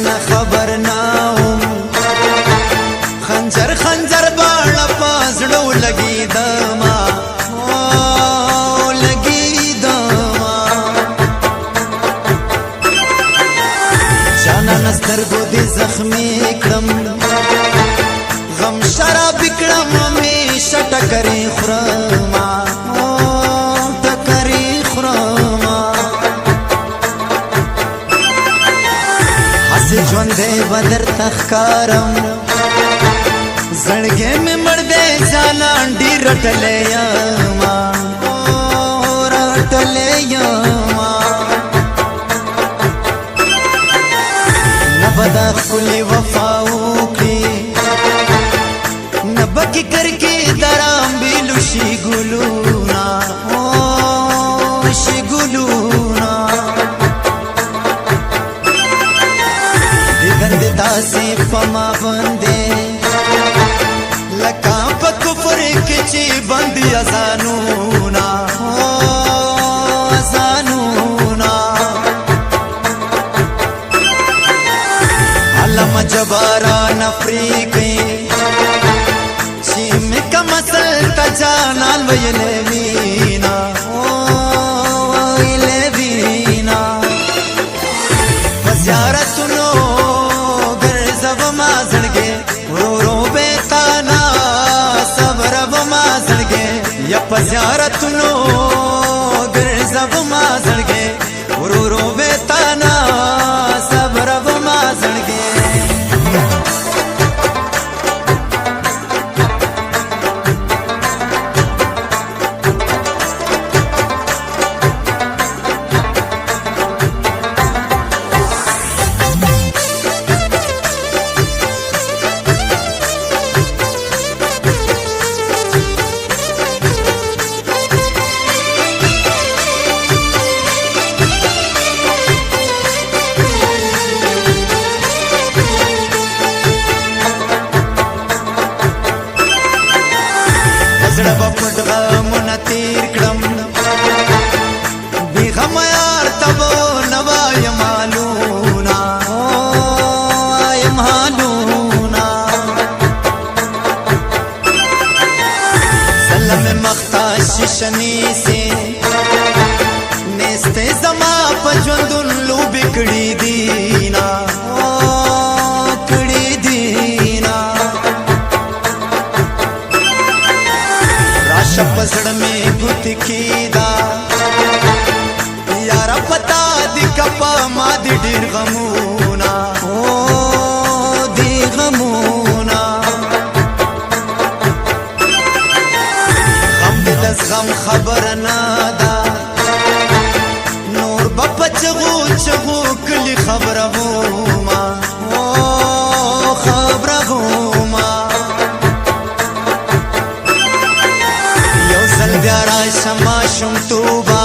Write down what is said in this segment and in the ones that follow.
نه خبر ناوم خنجر خنجر باړه پازړو لګیدما سترګو دې زخمي کړم غم شراب کړم همیشه ټکرې خورم ټکرې خورم هسې ژوندی به درته ښکارم زړګی مې مړ دی جانان ډېر رټلی یم رټلی یم بدا خلی وفا وکړي نبکی کرکی درام بیلو شی ګلونا شی ګلونا دګند داسې پما باندې لکه په کفر کې چې بند ازانونا جبارا نفری کئی چی مکا مسل تا جانان ویلے وینا ویلے وینا وزیارتنو گرزب مازنگے رو رو بیتانا صبرب مازنگے یا پزیارتنو گرزب مازنگے رو رو بیتانا صبرب مازنگے زړه په پټ غمونه تیر کړم بې غمه یار ته به نه وایم حالونه وایم حالونه زله مې مخ ته شیشه نیسې نیستې زما په ژوندون لوبې کړي دینه پسړ میں گت کیدا یار پتا دی کپا ما دی ډیر غمونا او دی غمونا غم دې دس غم خبر نه دا نور بپچغو چغو کلی خبر وما او خبر وما بیا راشما شم توبه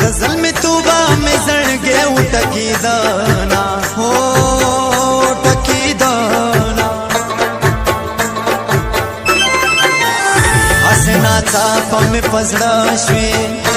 غزل میں توبه میں زړګی وټکی دانا هو ټکی دانا حسنا تا په مې پزړه شوي